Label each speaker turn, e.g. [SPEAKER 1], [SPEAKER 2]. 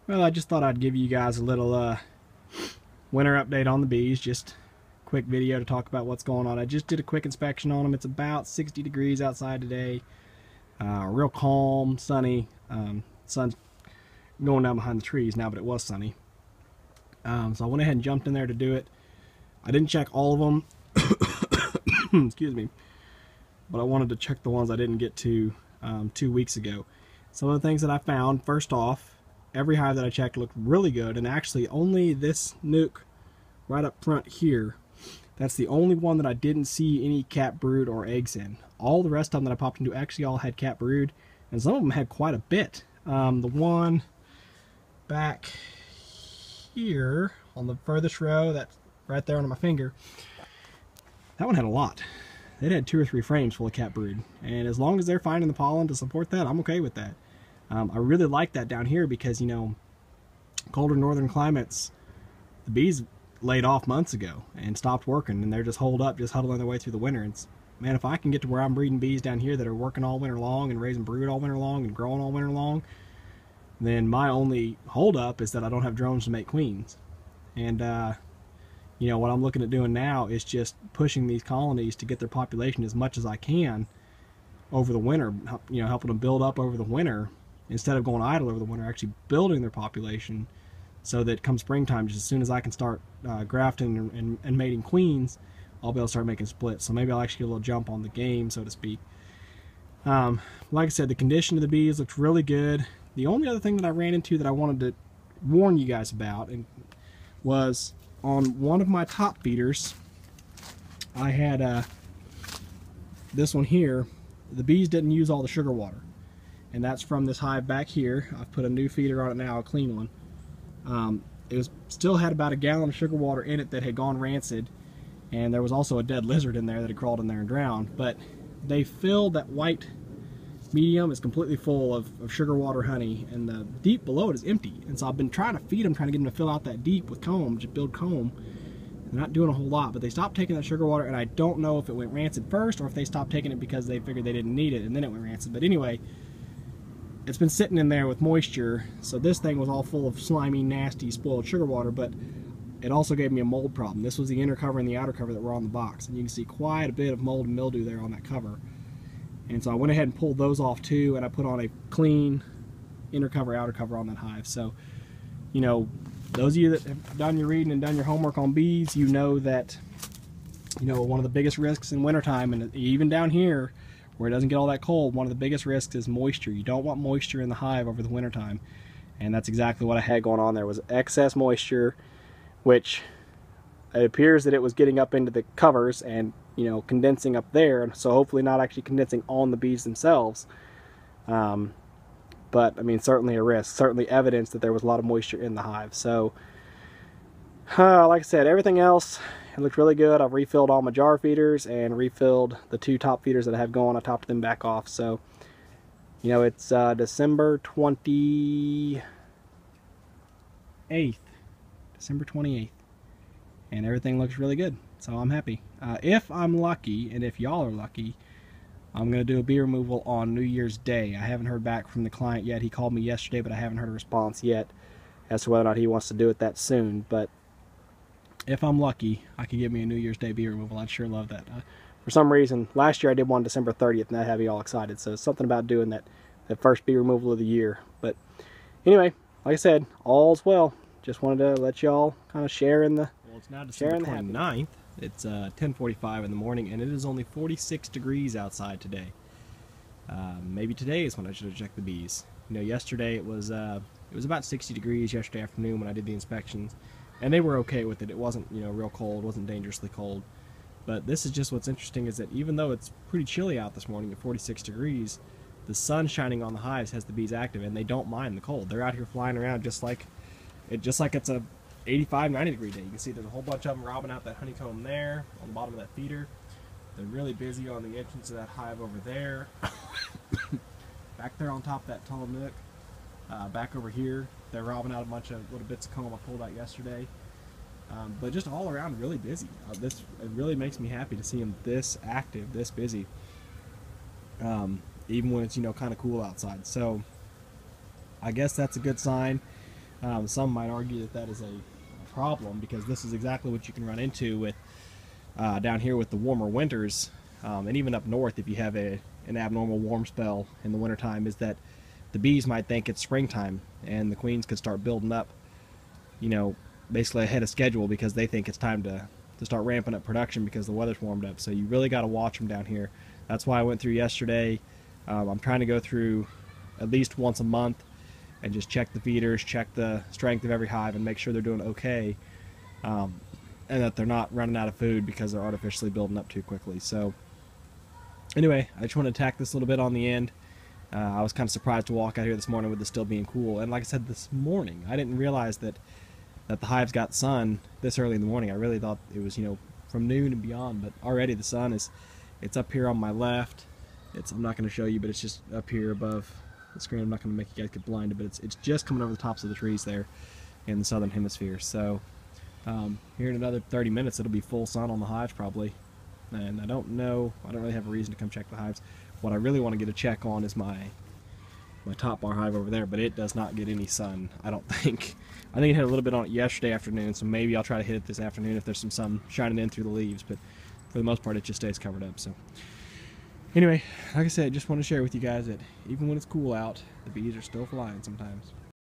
[SPEAKER 1] Well, I just thought I'd give you guys a little winter update on the bees. Just a quick video to talk about what's going on. I just did a quick inspection on them. It's about 60 degrees outside today. Real calm, sunny. Sun's going down behind the trees now, but it was sunny. So I went ahead and jumped in there to do it. I didn't check all of them. Excuse me. But I wanted to check the ones I didn't get to 2 weeks ago. Some of the things that I found, first off, every hive that I checked looked really good, and actually only this nuke right up front here, that's the only one that I didn't see any cat brood or eggs in. All the rest of them that I popped into actually all had cat brood, and some of them had quite a bit. The one back here on the furthest row, that's right there on my finger, that one had a lot. It had 2 or 3 frames full of cat brood, and as long as they're finding the pollen to support that, I'm okay with that. I really like that down here because, you know, colder northern climates, the bees laid off months ago and stopped working, and they're just holed up, just huddling their way through the winter. And man, if I can get to where I'm breeding bees down here that are working all winter long and raising brood all winter long and growing all winter long, then my only hold up is that I don't have drones to make queens. And you know, what I'm looking at doing now is just pushing these colonies to get their population as much as I can over the winter, you know, helping them build up over the winter instead of going idle over the winter, actually building their population so that come springtime, just as soon as I can start grafting and mating queens, I'll be able to start making splits. So maybe I'll actually get a little jump on the game, so to speak. Like I said, the condition of the bees looked really good. The only other thing that I ran into that I wanted to warn you guys about was on one of my top feeders. I had this one here. The bees didn't use all the sugar water, and that's from this hive back here. I've put a new feeder on it now, a clean one. It still had about a gallon of sugar water in it that had gone rancid, and there was also a dead lizard in there that had crawled in there and drowned. But they filled that white medium is completely full of sugar water honey, and the deep below it is empty. And so I've been trying to feed them, trying to get them to fill out that deep with comb, just build comb. They're not doing a whole lot, but they stopped taking that sugar water, and I don't know if it went rancid first or if they stopped taking it because they figured they didn't need it and then it went rancid. But anyway, it's been sitting in there with moisture, so this thing was all full of slimy, nasty, spoiled sugar water, but it also gave me a mold problem. This was the inner cover and the outer cover that were on the box, and you can see quite a bit of mold and mildew there on that cover. And so I went ahead and pulled those off too, and I put on a clean inner cover, outer cover on that hive. So, you know, those of you that have done your reading and done your homework on bees, you know that, you know, one of the biggest risks in wintertime, and even down here where it doesn't get all that cold, one of the biggest risks is moisture. You don't want moisture in the hive over the wintertime, and that's exactly what I had going on there, was excess moisture, which it appears that it was getting up into the covers and, you know, condensing up there, so hopefully not actually condensing on the bees themselves. But I mean, certainly a risk, certainly evidence that there was a lot of moisture in the hive. So like I said, everything else, it looked really good. I've refilled all my jar feeders and refilled the 2 top feeders that I have going. I topped them back off. So, you know, it's December 28th. December 28th. And everything looks really good. So I'm happy. If I'm lucky, and if y'all are lucky, I'm going to do a bee removal on New Year's Day. I haven't heard back from the client yet. He called me yesterday, but I haven't heard a response yet as to whether or not he wants to do it that soon. But if I'm lucky, I could get me a New Year's Day bee removal. I'd sure love that. For some reason, last year I did one December 30th, and that had me all excited. So it's something about doing that first bee removal of the year. But anyway, like I said, all's well. Just wanted to let y'all kind of share in the...
[SPEAKER 2] Well, it's now December 29th. It's 10:45 in the morning, and it is only 46 degrees outside today. Maybe today is when I should have checked the bees. You know, yesterday it was about 60 degrees yesterday afternoon when I did the inspections, and they were okay with it. It wasn't, you know, real cold, wasn't dangerously cold. But this is just what's interesting, is that even though it's pretty chilly out this morning at 46 degrees, the sun shining on the hives has the bees active, and they don't mind the cold. They're out here flying around just like it's a 85, 90 degree day. You can see there's a whole bunch of them robbing out that honeycomb there on the bottom of that feeder. They're really busy on the entrance of that hive over there. Back there on top of that tall nook. Back over here, they're robbing out a bunch of little bits of comb I pulled out yesterday. But just all around really busy. It really makes me happy to see them this active, this busy. Even when it's, you know, kind of cool outside. So I guess that's a good sign. Some might argue that that is a problem, because this is exactly what you can run into with down here with the warmer winters, and even up north if you have an abnormal warm spell in the wintertime, is that the bees might think it's springtime and the queens could start building up, you know, basically ahead of schedule, because they think it's time to start ramping up production because the weather's warmed up. So you really got to watch them down here. That's why I went through yesterday. I'm trying to go through at least once a month and just check the feeders, check the strength of every hive, and make sure they're doing okay, and that they're not running out of food because they're artificially building up too quickly. So anyway, I just want to attack this a little bit on the end. I was kind of surprised to walk out here this morning with it still being cool, and like I said this morning, I didn't realize that the hives got sun this early in the morning. I really thought it was, you know, from noon and beyond, but already the sun it's up here on my left. I'm not going to show you, but it's just up here above the screen. I'm not going to make you guys get blinded, but it's just coming over the tops of the trees there in the southern hemisphere. So here in another 30 minutes it'll be full sun on the hives probably, and I don't really have a reason to come check the hives. What I really want to get a check on is my top bar hive over there, but it does not get any sun, I don't think. I think it had a little bit on it yesterday afternoon, so maybe I'll try to hit it this afternoon if there's some sun shining in through the leaves, but for the most part it just stays covered up. So anyway, like I said, just want to share with you guys that even when it's cool out, the bees are still flying sometimes.